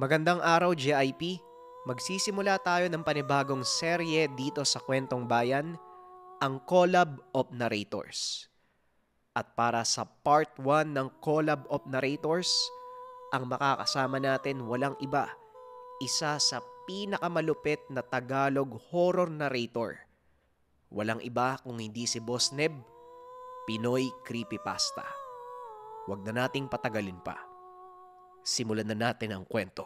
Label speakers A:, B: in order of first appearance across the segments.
A: Magandang araw, GIP. Magsisimula tayo ng panibagong serye dito sa Kwentong Bayan, ang Collab of Narrators. At para sa part 1 ng Collab of Narrators, ang makakasama natin walang iba, isa sa pinakamalupit na Tagalog horror narrator. Walang iba kung hindi si Boss Neb, Pinoy Creepypasta. Huwag na nating patagalin pa. Simulan na natin ang kwento.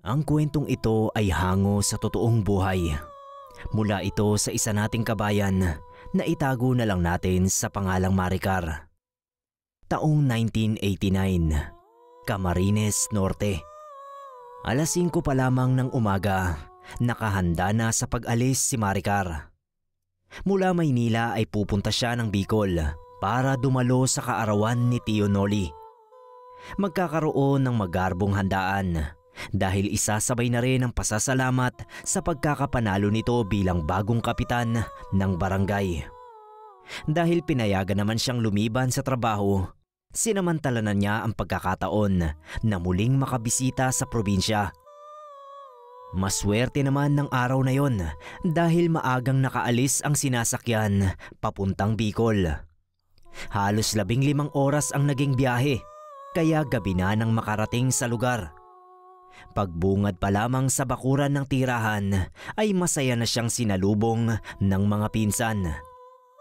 B: Ang kwentong ito ay hango sa totoong buhay. Mula ito sa isa nating kabayan na itago na lang natin sa pangalang Maricar. Taong 1989, Camarines Norte. Alas 5 pa lamang ng umaga, nakahanda na sa pag-alis si Maricar. Mula Maynila ay pupunta siya ng Bicol para dumalo sa kaarawan ni Tio Noli. Magkakaroon ng magarbong handaan dahil isasabay na rin ang pasasalamat sa pagkakapanalo nito bilang bagong kapitan ng barangay. Dahil pinayagan naman siyang lumiban sa trabaho, sinamantala na niya ang pagkakataon na muling makabisita sa probinsya. Maswerte naman ng araw na yon dahil maagang nakaalis ang sinasakyan papuntang Bicol. Halos 15 oras ang naging biyahe, kaya gabi na nang makarating sa lugar. Pagbungad pa lamang sa bakuran ng tirahan ay masaya na siyang sinalubong ng mga pinsan.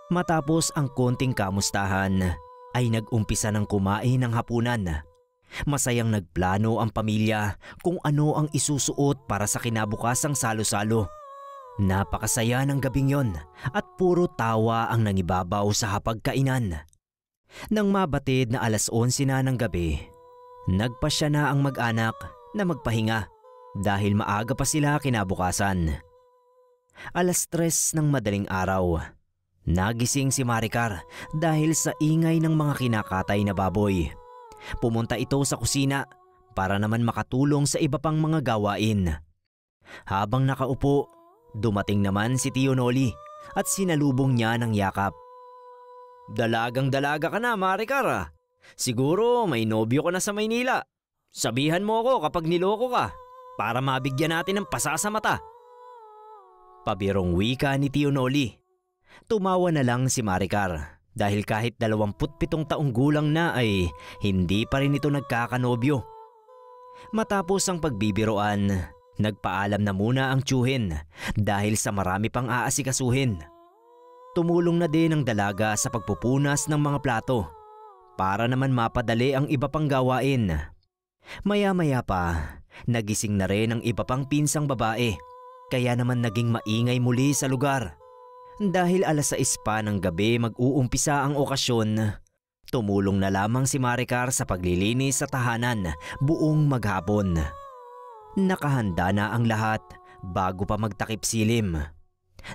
B: Matapos ang konting kamustahan ay nag-umpisa ng kumain ng hapunan. Masayang nagplano ang pamilya kung ano ang isusuot para sa kinabukasang salo-salo. Napakasaya ng gabing yon at puro tawa ang nangibabaw sa hapagkainan. Nang mabatid na alas 11 na ng gabi, nagpasya na ang mag-anak na magpahinga dahil maaga pa sila kinabukasan. Alas 3 ng madaling araw, nagising si Maricar dahil sa ingay ng mga kinakatay na baboy. Pumunta ito sa kusina para naman makatulong sa iba pang mga gawain. Habang nakaupo, dumating naman si Tio Noli at sinalubong niya ng yakap. Dalagang-dalaga ka na, Maricar. Siguro may nobyo ka na sa Maynila. Sabihan mo ako kapag niloko ka para mabigyan natin ng pasa sa mata. Pabirong wika ni Tio Noli. Tumawa na lang si Maricar dahil kahit 27 taong gulang na ay hindi pa rin ito nagkakanobyo. Matapos ang pagbibiroan, nagpaalam na muna ang tiyuhin dahil sa marami pang aasikasuhin. Tumulong na din ang dalaga sa pagpupunas ng mga plato para naman mapadali ang iba pang gawain. Maya-maya pa, nagising na rin ang iba pang pinsang babae, kaya naman naging maingay muli sa lugar. Dahil alas 6 pa ng gabi mag-uumpisa ang okasyon, tumulong na lamang si Maricar sa paglilinis sa tahanan buong maghapon. Nakahanda na ang lahat bago pa magtakip silim.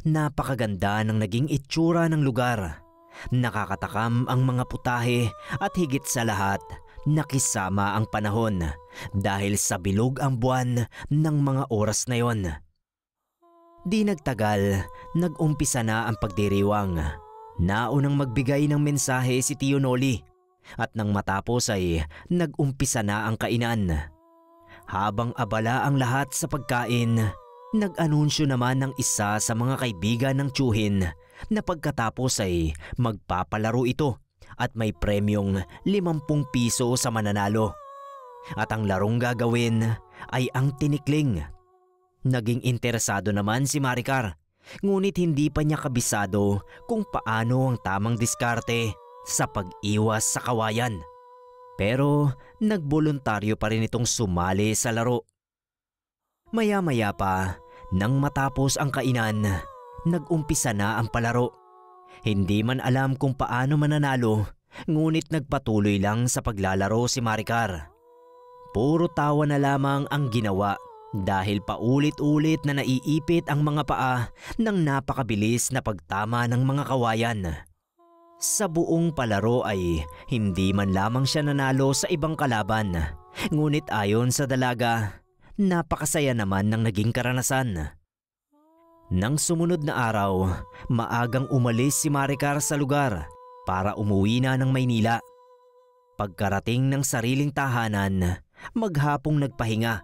B: Napakaganda ng naging itsura ng lugar. Nakakatakam ang mga putahe at higit sa lahat, nakisama ang panahon dahil sa bilog ang buwan ng mga oras na yon. Di nagtagal, nag-umpisa na ang pagdiriwang. Naunang magbigay ng mensahe si Tio Noli at nang matapos ay nag-umpisa na ang kainan. Habang abala ang lahat sa pagkain, nag-anunsyo naman ng isa sa mga kaibigan ng tiyuhin na pagkatapos ay magpapalaro ito at may premyong 50 piso sa mananalo. At ang larong gagawin ay ang tinikling. Naging interesado naman si Maricar, ngunit hindi pa niya kabisado kung paano ang tamang diskarte sa pag-iwas sa kawayan. Pero nagboluntaryo pa rin itong sumali sa laro. Maya-maya pa, nang matapos ang kainan, nag-umpisa na ang palaro. Hindi man alam kung paano mananalo, ngunit nagpatuloy lang sa paglalaro si Maricar. Puro tawa na lamang ang ginawa dahil paulit-ulit na naiipit ang mga paa ng napakabilis na pagtama ng mga kawayan. Sa buong palaro ay hindi man lamang siya nanalo sa ibang kalaban, ngunit ayon sa dalaga, napakasaya naman ng naging karanasan. Nang sumunod na araw, maagang umalis si Maricar sa lugar para umuwi na ng Maynila. Pagkarating ng sariling tahanan, maghapong nagpahinga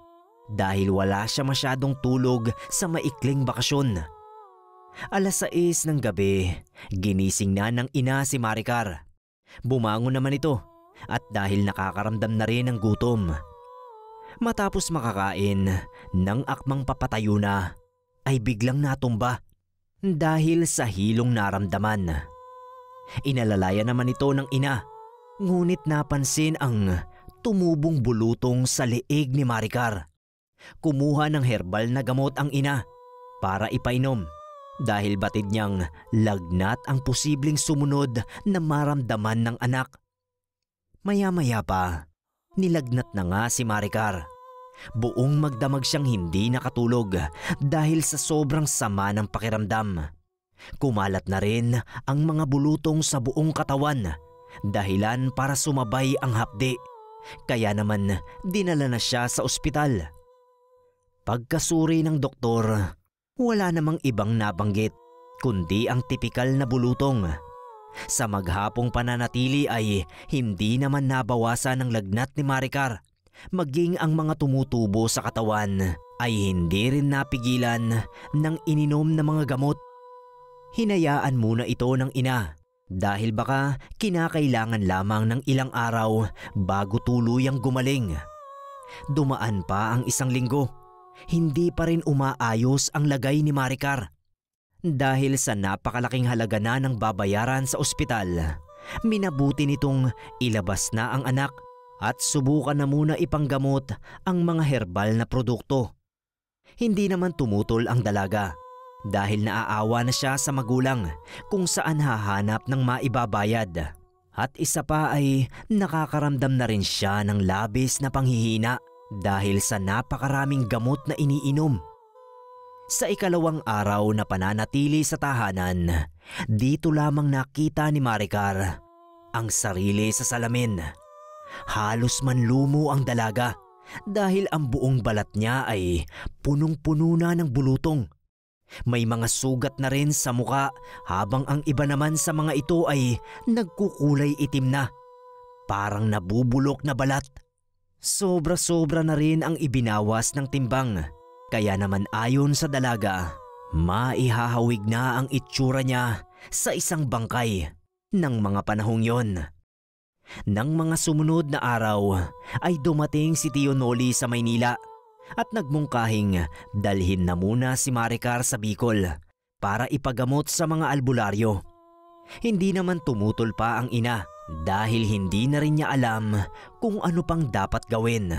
B: dahil wala siya masyadong tulog sa maikling bakasyon. 6:00 ng gabi, ginising na ng ina si Maricar. Bumangon naman ito at dahil nakakaramdam na rin ng gutom. Matapos makakain ng akmang papatayo na, ay biglang natumba dahil sa hilong naramdaman. Inalalaya naman ito ng ina, ngunit napansin ang tumubong bulutong sa leeg ni Maricar. Kumuha ng herbal na gamot ang ina para ipainom dahil batid niyang lagnat ang posibleng sumunod na maramdaman ng anak. Maya-maya pa, nilagnat na nga si Maricar. Buong magdamag siyang hindi nakatulog dahil sa sobrang sama ng pakiramdam. Kumalat na rin ang mga bulutong sa buong katawan, dahilan para sumabay ang hapdi. Kaya naman dinala na siya sa ospital. Pagkasuri ng doktor, wala namang ibang nabanggit kundi ang tipikal na bulutong. Sa maghapong pananatili ay hindi naman nabawasan ng lagnat ni Maricar. Maging ang mga tumutubo sa katawan ay hindi rin napigilan ng ininom na mga gamot. Hinayaan muna ito ng ina dahil baka kinakailangan lamang ng ilang araw bago tuluyang gumaling. Dumaan pa ang 1 linggo, hindi pa rin umaayos ang lagay ni Maricar. Dahil sa napakalaking halaga na ng babayaran sa ospital, minabuti nitong ilabas na ang anak at subukan na muna ipanggamot ang mga herbal na produkto. Hindi naman tumutol ang dalaga dahil naaawa na siya sa magulang kung saan hahanap ng maibabayad. At isa pa ay nakakaramdam na rin siya ng labis na panghihina dahil sa napakaraming gamot na iniinom. Sa 2nd araw na pananatili sa tahanan, dito lamang nakita ni Maricar ang sarili sa salamin. Halos manlumo ang dalaga dahil ang buong balat niya ay punong-puno na ng bulutong. May mga sugat na rin sa muka habang ang iba naman sa mga ito ay nagkukulay itim na, parang nabubulok na balat. Sobra-sobra na rin ang ibinawas ng timbang, kaya naman ayon sa dalaga, maihahawig na ang itsura niya sa isang bangkay ng mga panahong yon. Nang mga sumunod na araw ay dumating si Tio Noli sa Maynila at nagmungkahing dalhin na muna si Maricar sa Bicol para ipagamot sa mga albularyo. Hindi naman tumutol pa ang ina dahil hindi na rin niya alam kung ano pang dapat gawin.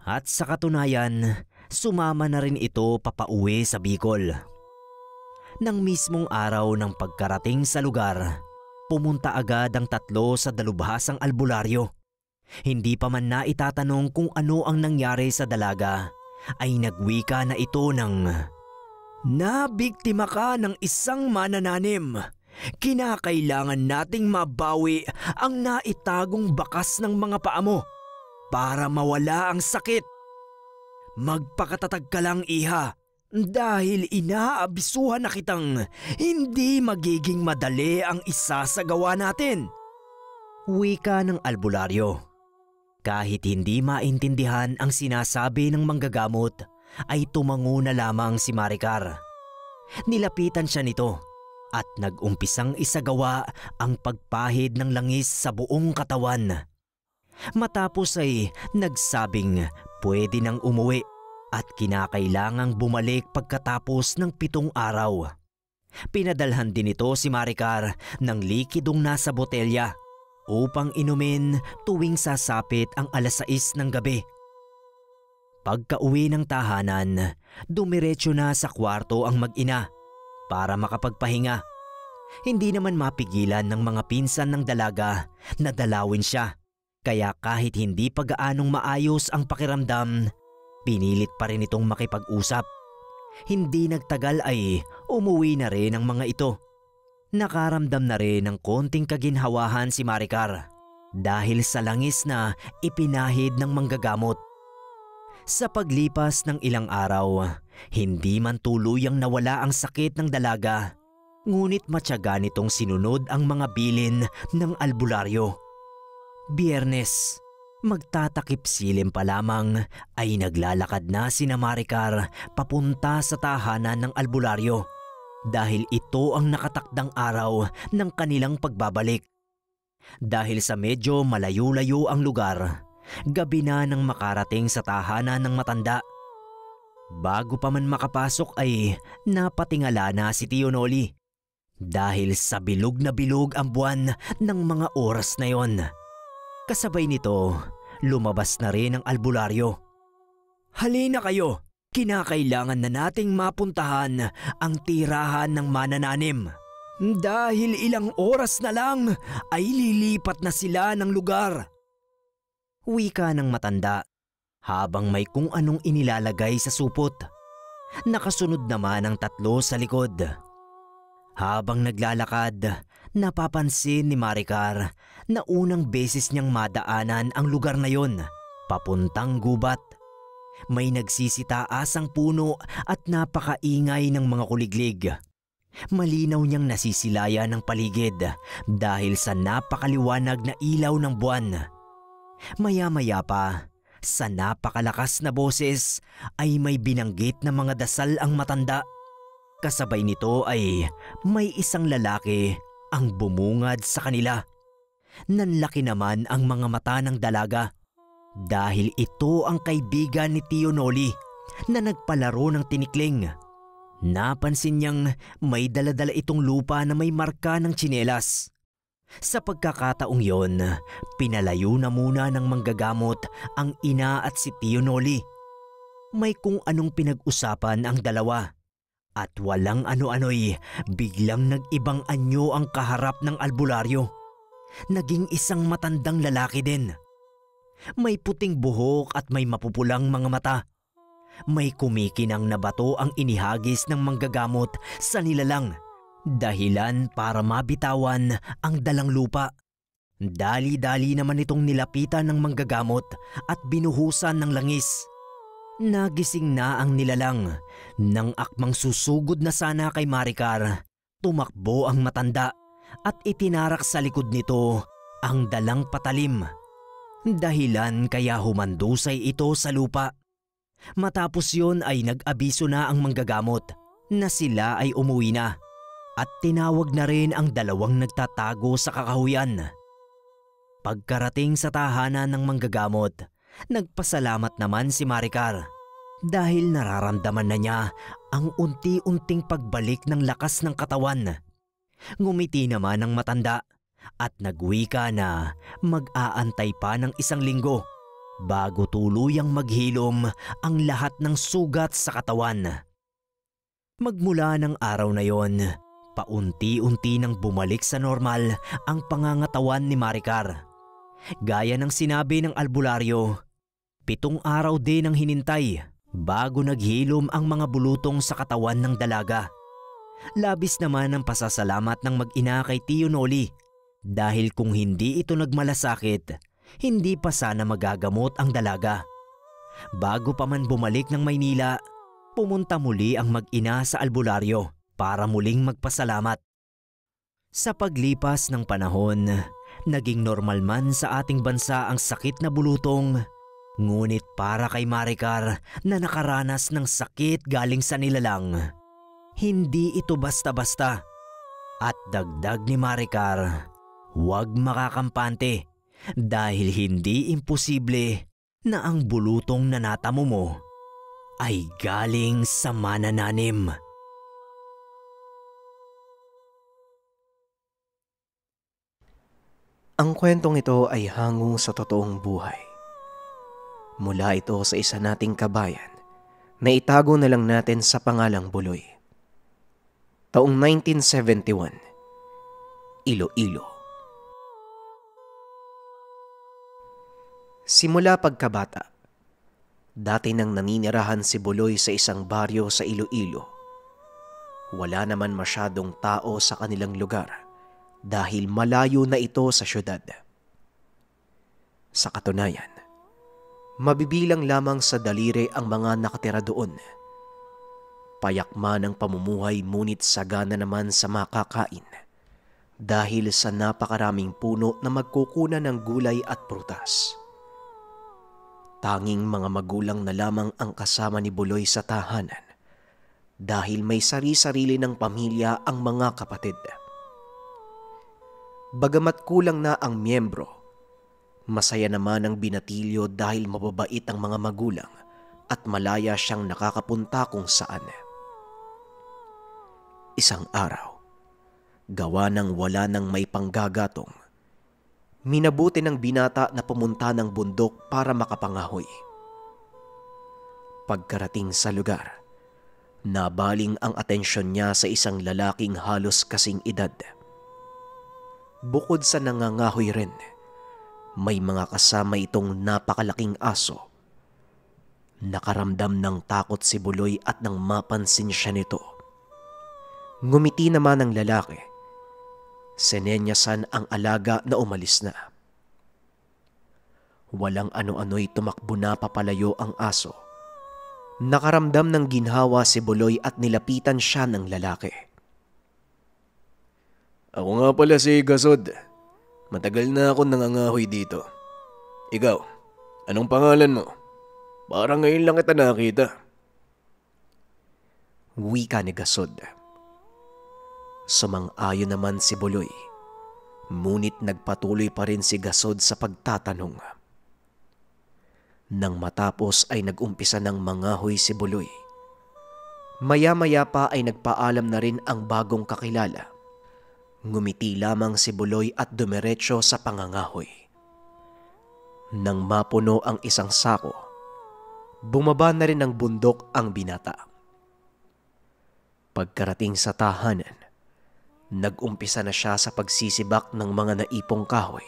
B: At sa katunayan, sumama na rin ito papauwi sa Bicol. Nang mismong araw ng pagkarating sa lugar, pumunta agad ang 3 sa dalubhasang albularyo. Hindi pa man na itatanong kung ano ang nangyari sa dalaga, ay nagwika na ito ng, "Nabiktima ka ng isang manananim. Kinakailangan nating mabawi ang naitagong bakas ng mga paa mo para mawala ang sakit. Magpakatatag ka lang, iha. Dahil inaabisuhan na kitang hindi magiging madali ang isasagawa natin." Wika ng albularyo. Kahit hindi maintindihan ang sinasabi ng manggagamot, ay tumango na lamang si Maricar. Nilapitan siya nito at nag-umpisang isagawa ang pagpahid ng langis sa buong katawan. Matapos ay nagsabing pwede nang umuwi at kinakailangang bumalik pagkatapos ng 7 araw. Pinadalhan din ito si Maricar ng likidong nasa botelya upang inumin tuwing sasapit ang 6:00 ng gabi. Pagka-uwi ng tahanan, dumiretso na sa kwarto ang mag-ina para makapagpahinga. Hindi naman mapigilan ng mga pinsan ng dalaga na dalawin siya, kaya kahit hindi pa gaanong maayos ang pakiramdam, pinilit pa rin itong makipag-usap. Hindi nagtagal ay umuwi na rin ang mga ito. Nakaramdam na rin ng konting kaginhawahan si Maricar dahil sa langis na ipinahid ng manggagamot. Sa paglipas ng ilang araw, hindi man tuluyang nawala ang sakit ng dalaga, ngunit matyaga nitong sinunod ang mga bilin ng albularyo. Biyernes, Magtatakip silim pa lamang ay naglalakad na sina Maricar papunta sa tahanan ng albularyo dahil ito ang nakatakdang araw ng kanilang pagbabalik. Dahil sa medyo malayo-layo ang lugar, gabi na nang makarating sa tahanan ng matanda. Bago pa man makapasok ay napatingala na si Tio Noli dahil sa bilog na bilog ang buwan ng mga oras na yon. Kasabay nito, lumabas na rin ang albularyo. Halina kayo, kinakailangan na nating mapuntahan ang tirahan ng manananim. Dahil ilang oras na lang ay lilipat na sila ng lugar. Wika ng matanda habang may kung anong inilalagay sa supot. Nakasunod naman ang tatlo sa likod. Habang naglalakad, napapansin ni Maricar na unang beses niyang madaanan ang lugar na yon, papuntang gubat. May nagsisitaasang puno at napakaingay ng mga kuliglig. Malinaw niyang nasisilayan ng paligid dahil sa napakaliwanag na ilaw ng buwan. Maya-maya pa, sa napakalakas na boses ay may binanggit na mga dasal ang matanda. Kasabay nito ay may isang lalaki ang bumungad sa kanila. Nanlaki naman ang mga mata ng dalaga dahil ito ang kaibigan ni Tio Noli na nagpalaro ng tinikling. Napansin niyang may daladala itong lupa na may marka ng tsinelas. Sa pagkakataong yon, pinalayo na muna ng manggagamot ang ina at si Tio Noli. May kung anong pinag-usapan ang dalawa. At walang ano-ano'y biglang nag-ibang anyo ang kaharap ng albularyo. Naging isang matandang lalaki din. May puting buhok at may mapupulang mga mata. May kumikinang na bato ang inihagis ng manggagamot sa nilalang. Dahilan para mabitawan ang dalang lupa. Dali-dali naman itong nilapitan ng manggagamot at binuhusan ng langis. Nagising na ang nilalang. Nang akmang susugod na sana kay Maricar, tumakbo ang matanda at itinarak sa likod nito ang dalang patalim. Dahilan kaya humandusay ito sa lupa. Matapos yon ay nag-abiso na ang manggagamot na sila ay umuwi na at tinawag na rin ang dalawang nagtatago sa kakahuyan. Pagkarating sa tahanan ng manggagamot, nagpasalamat naman si Maricar dahil nararamdaman na niya ang unti-unting pagbalik ng lakas ng katawan. Ngumiti naman ang matanda at nagwika na mag-aantay pa ng 1 linggo bago tuluyang maghilom ang lahat ng sugat sa katawan. Magmula ng araw na yon, paunti-unti nang bumalik sa normal ang pangangatawan ni Maricar. Gaya ng sinabi ng albularyo, 7 araw din ang hinintay bago naghilom ang mga bulutong sa katawan ng dalaga. Labis naman ang pasasalamat ng mag-ina kay Tio Noli dahil kung hindi ito nagmalasakit, hindi pa sana magagamot ang dalaga. Bago pa man bumalik ng Maynila, pumunta muli ang mag-ina sa albularyo para muling magpasalamat. Sa paglipas ng panahon, naging normal man sa ating bansa ang sakit na bulutong, ngunit para kay Maricar na nakaranas ng sakit galing sa nilalang, hindi ito basta-basta. At dagdag ni Maricar, huwag makakampante dahil hindi imposible na ang bulutong na natamo mo ay galing sa manananim.
A: Ang kwentong ito ay hango sa totoong buhay. Mula ito sa isa nating kabayan na itago na lang natin sa pangalang Buloy. Taong 1971, Iloilo. Simula pagkabata, dati nang naninirahan si Buloy sa isang baryo sa Iloilo. Wala naman masyadong tao sa kanilang lugar dahil malayo na ito sa syudad. Sa katunayan, mabibilang lamang sa daliri ang mga nakatira doon. Payakma ng pamumuhay ngunit sagana naman sa makakain dahil sa napakaraming puno na magkukunan ng gulay at prutas. Tanging mga magulang na lamang ang kasama ni Buloy sa tahanan dahil may sari-sarili ng pamilya ang mga kapatid. Bagamat kulang na ang miyembro, masaya naman ang binatilyo dahil mababait ang mga magulang at malaya siyang nakakapunta kung saan. Isang araw, gawa ng wala nang may panggagatong, minabuti ng binata na pumunta ng bundok para makapangahoy. Pagkarating sa lugar, nabaling ang atensyon niya sa isang lalaking halos kasing edad. Bukod sa nangangahoy rin, may mga kasama itong napakalaking aso. Nakaramdam ng takot si Buloy at nang mapansin siya nito, ngumiti naman ang lalaki. Senenyasan ang alaga na umalis na. Walang ano-ano'y tumakbo na papalayo ang aso. Nakaramdam ng ginhawa si Buloy at nilapitan siya ng lalaki.
C: Ako nga pala si Gasod. Matagal na ako nangangahoy dito. Ikaw, anong pangalan mo? Parang ngayon lang kita nakita.
A: Wika ni Gasod. Sumang-ayon naman si Buloy, ngunit nagpatuloy pa rin si Gasod sa pagtatanong. Nang matapos ay nag-umpisa ng mangahoy si Buloy. Maya-maya pa ay nagpaalam na rin ang bagong kakilala. Ngumiti lamang si Buloy at dumiretso sa pangangahoy. Nang mapuno ang isang sako, bumaba na rin ng bundok ang binata. Pagkarating sa tahanan, nag-umpisa na siya sa pagsisibak ng mga naipong kahoy.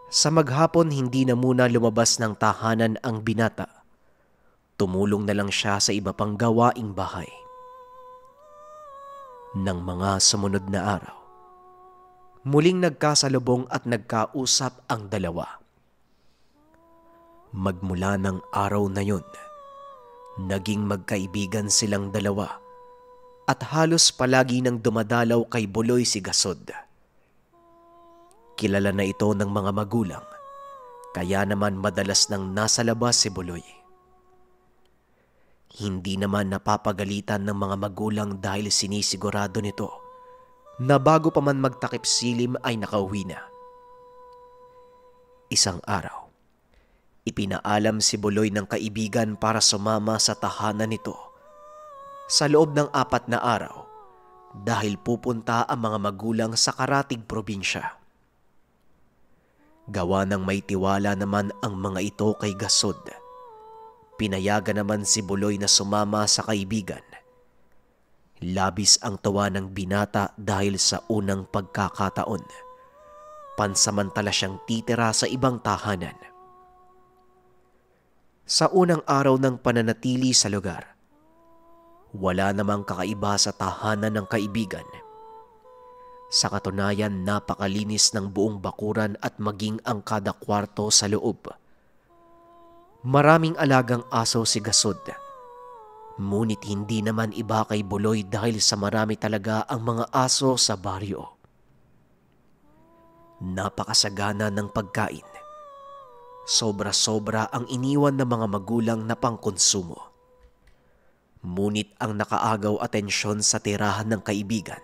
A: Sa maghapon hindi na muna lumabas ng tahanan ang binata. Tumulong na lang siya sa iba pang gawaing bahay. Nang mga sumunod na araw, muling nagkasalubong at nagkausap ang dalawa. Magmula ng araw na yun, naging magkaibigan silang dalawa. At halos palagi nang dumadalaw kay Buloy si Gasod. Kilala na ito ng mga magulang, kaya naman madalas nang nasa labas si Buloy. Hindi naman napapagalitan ng mga magulang dahil sinisigurado nito na bago pa man magtakip silim ay nakauwi na. Isang araw, ipinaalam si Buloy ng kaibigan para sumama sa tahanan nito sa loob ng 4 na araw dahil pupunta ang mga magulang sa karatig probinsya. Gawa ng may tiwala naman ang mga ito kay Gasod, pinayagan naman si Buloy na sumama sa kaibigan. Labis ang tawa ng binata dahil sa unang pagkakataon, pansamantala siyang titira sa ibang tahanan. Sa unang araw ng pananatili sa lugar, wala namang kakaiba sa tahanan ng kaibigan. Sa katunayan, napakalinis ng buong bakuran at maging ang kada kwarto sa loob. Maraming alagang aso si Gasod, ngunit hindi naman iba kay Buloy dahil sa marami talaga ang mga aso sa baryo. Napakasagana ng pagkain. Sobra-sobra ang iniwan ng mga magulang na pangkonsumo. Ngunit ang nakaagaw atensyon sa tirahan ng kaibigan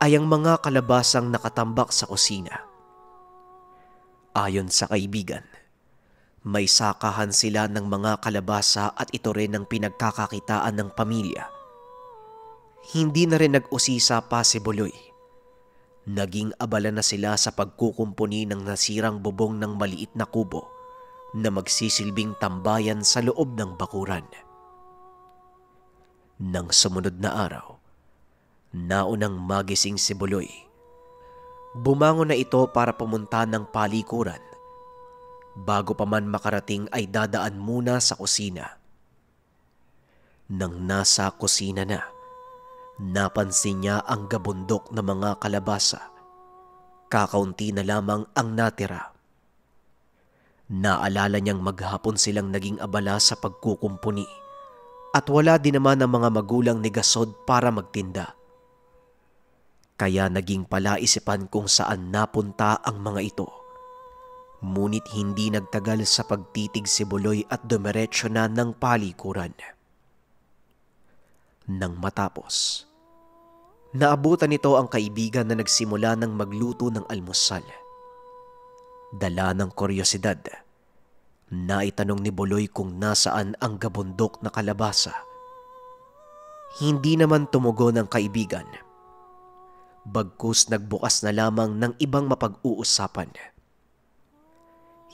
A: ay ang mga kalabasang nakatambak sa kusina. Ayon sa kaibigan, may sakahan sila ng mga kalabasa at ito rin ang pinagkakakitaan ng pamilya. Hindi na rin nag-usisa pa si Buloy. Naging abala na sila sa pagkukumpuni ng nasirang bubong ng maliit na kubo na magsisilbing tambayan sa loob ng bakuran. Nang sumunod na araw, naunang magising si Buloy. Bumangon na ito para pumunta ng palikuran. Bago pa man makarating ay dadaan muna sa kusina. Nang nasa kusina na, napansin niya ang gabundok na mga kalabasa. Kakaunti na lamang ang natira. Naalala niyang maghapon silang naging abala sa pagkukumpuni at wala din naman ang mga magulang ni Gasod para magtinda. Kaya naging palaisipan kung saan napunta ang mga ito. Ngunit hindi nagtagal sa pagtitig si Buloy at dumiretso na ng palikuran. Nang matapos, naabutan nito ang kaibigan na nagsimula ng magluto ng almusal. Dala ng kuryosidad, naitanong ni Buloy kung nasaan ang gabundok na kalabasa. Hindi naman tumugon ang kaibigan. Bagkus nagbukas na lamang ng ibang mapag-uusapan.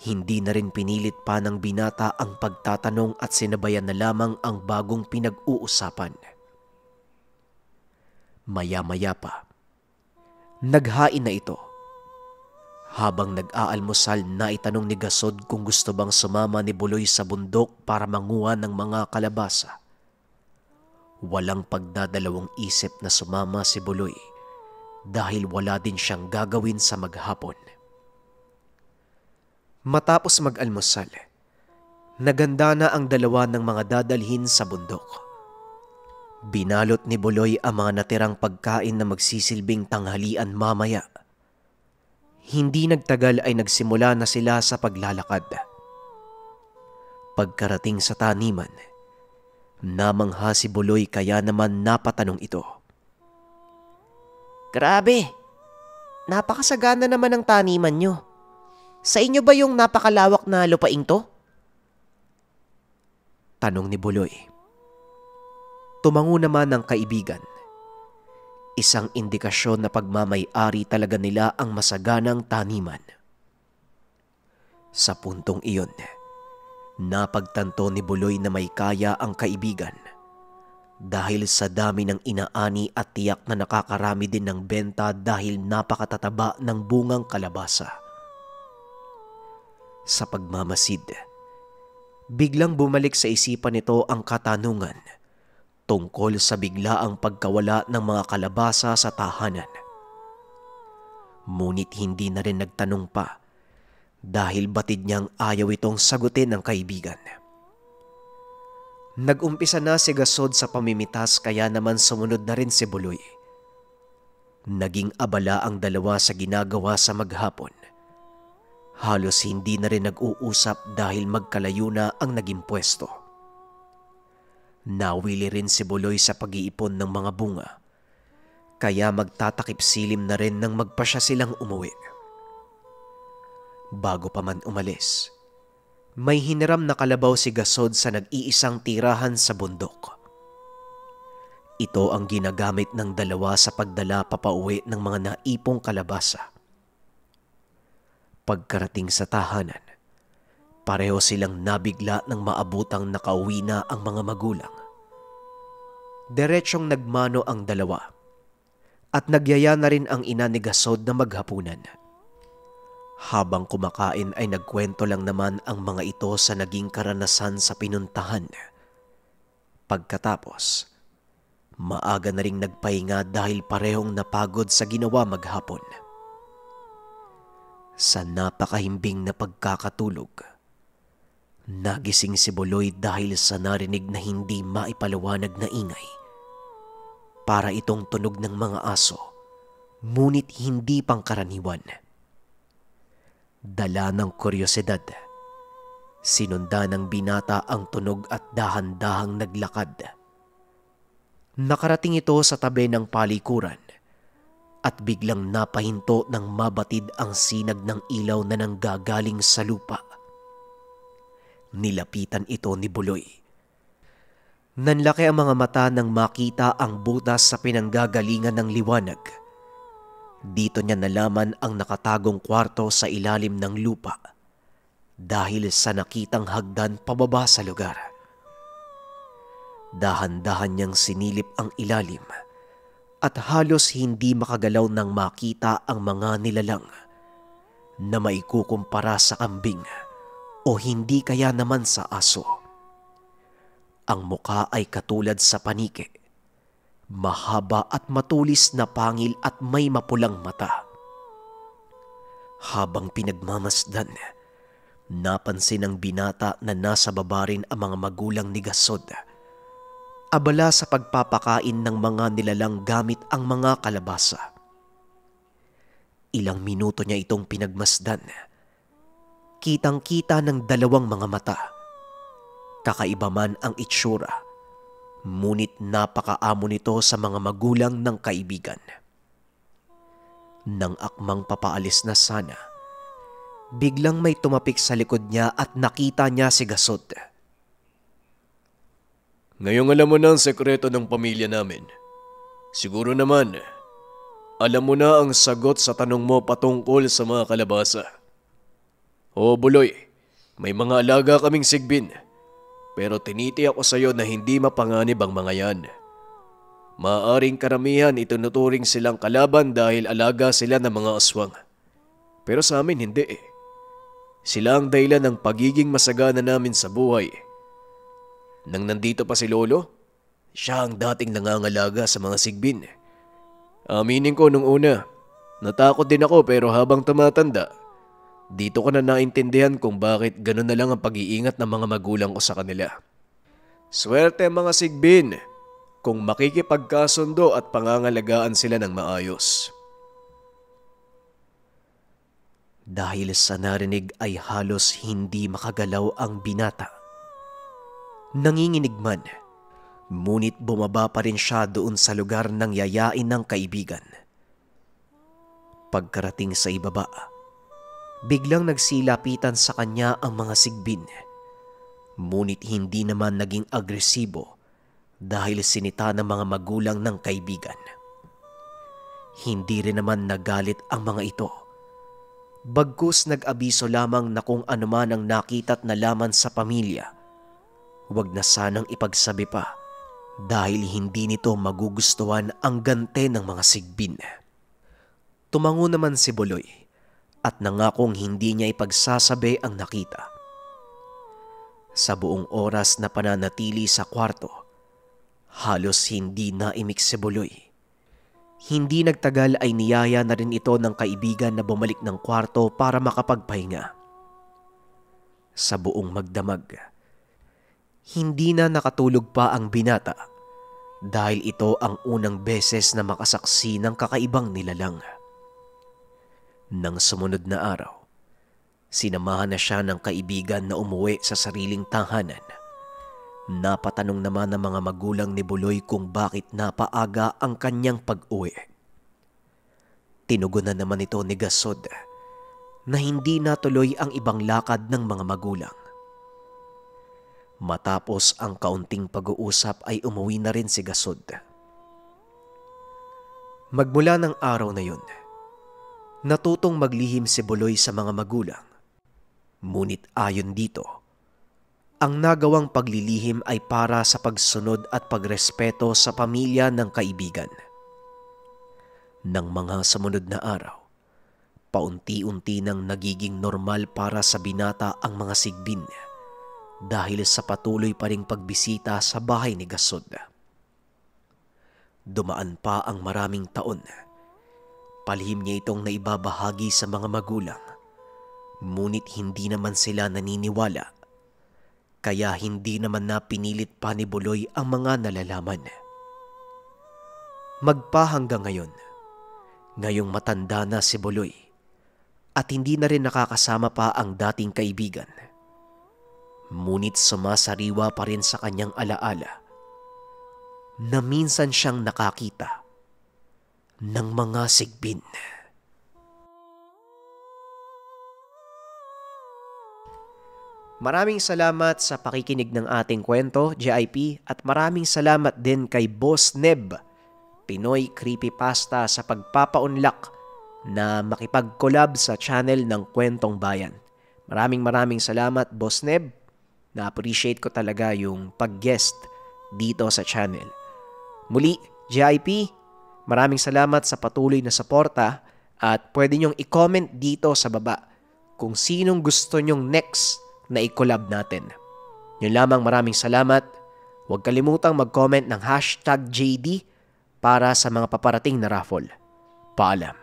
A: Hindi na rin pinilit pa ng binata ang pagtatanong at sinabayan na lamang ang bagong pinag-uusapan. Maya-maya pa, naghain na ito. Habang nag-aalmusal, naitanong ni Gasod kung gusto bang sumama ni Buloy sa bundok para manguha ng mga kalabasa. Walang pagdadalawang isip na sumama si Buloy dahil wala din siyang gagawin sa maghapon. Matapos mag-almusal, naganda na ang dalawa ng mga dadalhin sa bundok. Binalot ni Buloy ang mga natirang pagkain na magsisilbing tanghalian mamaya. Hindi nagtagal ay nagsimula na sila sa paglalakad. Pagkarating sa taniman, namangha si Buloy kaya naman napatanong ito.
D: Grabe, napakasagana naman ang taniman nyo. Sa inyo ba yung napakalawak na lupaing to?
A: Tanong ni Buloy. Tumango naman ang kaibigan. Isang indikasyon na pagmamay-ari talaga nila ang masaganang taniman. Sa puntong iyon, napagtanto ni Buloy na may kaya ang kaibigan dahil sa dami ng inaani at tiyak na nakakarami din ng benta dahil napakatataba ng bungang kalabasa. Sa pagmamasid, biglang bumalik sa isipan nito ang katanungan tungkol sa biglaang pagkawala ng mga kalabasa sa tahanan. Ngunit hindi na rin nagtanong pa dahil batid niyang ayaw itong sagutin ng kaibigan. Nag-umpisa na si Gasod sa pamimitas kaya naman sumunod na rin si Buloy. Naging abala ang dalawa sa ginagawa sa maghapon. Halos hindi na rin nag-uusap dahil magkalayo na ang naging pwesto. Nawili rin si Buloy sa pag-iipon ng mga bunga, kaya magtatakip silim na rin nang magpasya silang umuwi. Bago pa man umalis, may hiniram na kalabaw si Gasod sa nag-iisang tirahan sa bundok. Ito ang ginagamit ng dalawa sa pagdala papauwi ng mga naipong kalabasa. Pagkarating sa tahanan, pareho silang nabigla nang maabutang nakauwi na ang mga magulang. Diretsyong nagmano ang dalawa at nagyaya na rin ang ina ni Gasod na maghapunan. Habang kumakain ay nagkwento lang naman ang mga ito sa naging karanasan sa pinuntahan. Pagkatapos, maaga na ring nagpahinga dahil parehong napagod sa ginawa maghapon. Sa napakahimbing na pagkakatulog, nagising si Buloy dahil sa narinig na hindi maipaliwanag na ingay. Para itong tunog ng mga aso, ngunit hindi pangkaraniwan. Dala ng kuryosidad, sinunda ng binata ang tunog at dahan-dahang naglakad. Nakarating ito sa tabi ng palikuran at biglang napahinto nang mabatid ang sinag ng ilaw na nanggagaling sa lupa. Nilapitan ito ni Buloy. Nanlaki ang mga mata nang makita ang butas sa pinanggagalingan ng liwanag. Dito niya nalaman ang nakatagong kwarto sa ilalim ng lupa dahil sa nakitang hagdan pababa sa lugar. Dahan-dahan niyang sinilip ang ilalim at halos hindi makagalaw nang makita ang mga nilalang na maikukumpara sa kambing o hindi kaya naman sa aso. Ang muka ay katulad sa panike, mahaba at matulis na pangil at may mapulang mata. Habang pinagmamasdan, napansin ng binata na nasa baba rin ang mga magulang ni Gasod. Abala sa pagpapakain ng mga nilalang gamit ang mga kalabasa. Ilang minuto niya itong pinagmasdan
D: Kitang-kita ng dalawang mga mata. Kakaiba man ang itsura, ngunit napakaamo nito sa mga magulang ng kaibigan. Nang akmang papaalis na sana, biglang may tumapik sa likod niya at nakita niya si Gasod.
C: Ngayong alam mo na ang sekreto ng pamilya namin. Siguro naman, alam mo na ang sagot sa tanong mo patungkol sa mga kalabasa. Oo, Buloy, may mga alaga kaming sigbin, pero tinitiyak ko sa iyo na hindi mapanganib ang mga yan. Maaaring karamihan itinuturing silang kalaban dahil alaga sila ng mga aswang. Pero sa amin hindi eh. Sila ang dahilan ng pagiging masagana namin sa buhay. Nang nandito pa si Lolo, siya ang dating nangangalaga sa mga sigbin. Aminin ko nung una, natakot din ako pero habang tumatanda, dito ko na naintindihan kung bakit gano'n na lang ang pag-iingat ng mga magulang ko sa kanila. Swerte mga sigbin kung makikipagkasundo at pangangalagaan sila ng maayos.
D: Dahil sa narinig ay halos hindi makagalaw ang binata. Nanginginig man, ngunit bumaba pa rin siya doon sa lugar ng yayain ng kaibigan. Pagkarating sa ibaba, biglang nagsilapitan sa kanya ang mga sigbin. Ngunit hindi naman naging agresibo dahil sinita ng mga magulang ng kaibigan. Hindi rin naman nagalit ang mga ito. Bagkus nag-abiso lamang na kung anuman ang nakita't nalaman sa pamilya, huwag na sanang ipagsabi pa dahil hindi nito magugustuhan ang gante ng mga sigbin. Tumango naman si Buloy at nangakong hindi niya ipagsasabi ang nakita. Sa buong oras na pananatili sa kwarto, halos hindi naimik si Buloy. Hindi nagtagal ay niyaya na rin ito ng kaibigan na bumalik ng kwarto para makapagpahinga. Sa buong magdamag, hindi na nakatulog pa ang binata dahil ito ang unang beses na makasaksi ng kakaibang nilalang. Nang sumunod na araw, sinamahan na siya ng kaibigan na umuwi sa sariling tahanan. Napatanong naman ng mga magulang ni Buloy kung bakit napaaga ang kanyang pag-uwi. Tinugunan naman ito ni Gasod na hindi natuloy ang ibang lakad ng mga magulang. Matapos ang kaunting pag-uusap ay umuwi na rin si Gasod. Magmula ng araw na yun, natutong maglihim si Buloy sa mga magulang. Ngunit ayon dito, ang nagawang paglilihim ay para sa pagsunod at pagrespeto sa pamilya ng kaibigan. Nang mga sumunod na araw, paunti-unti nang nagiging normal para sa binata ang mga sigbin dahil sa patuloy pa ring pagbisita sa bahay ni Gasod. Dumaan pa ang maraming taon. Palihim niya itong naibabahagi sa mga magulang, ngunit hindi naman sila naniniwala. Kaya hindi naman na pinilit pa ni Buloy ang mga nalalaman. Magpa hanggang ngayon, ngayong matanda na si Buloy at hindi na rin nakakasama pa ang dating kaibigan. Ngunit sumasariwa pa rin sa kanyang alaala na minsan siyang nakakita ng mga sigbin.
A: Maraming salamat sa pakikinig ng ating kwento, JIP, at maraming salamat din kay Boss Neb, Pinoy Creepypasta, sa pagpapaunlak na makipag-collab sa channel ng Kwentong Bayan. Maraming salamat, Boss Neb. Na-appreciate ko talaga yung pag-guest dito sa channel. Muli, JIP, maraming salamat sa patuloy na suporta at pwede nyong i-comment dito sa baba kung sinong gusto nyong next na i-collab natin. Yun lamang, maraming salamat. Huwag kalimutang mag-comment ng #JD para sa mga paparating na raffle. Paalam.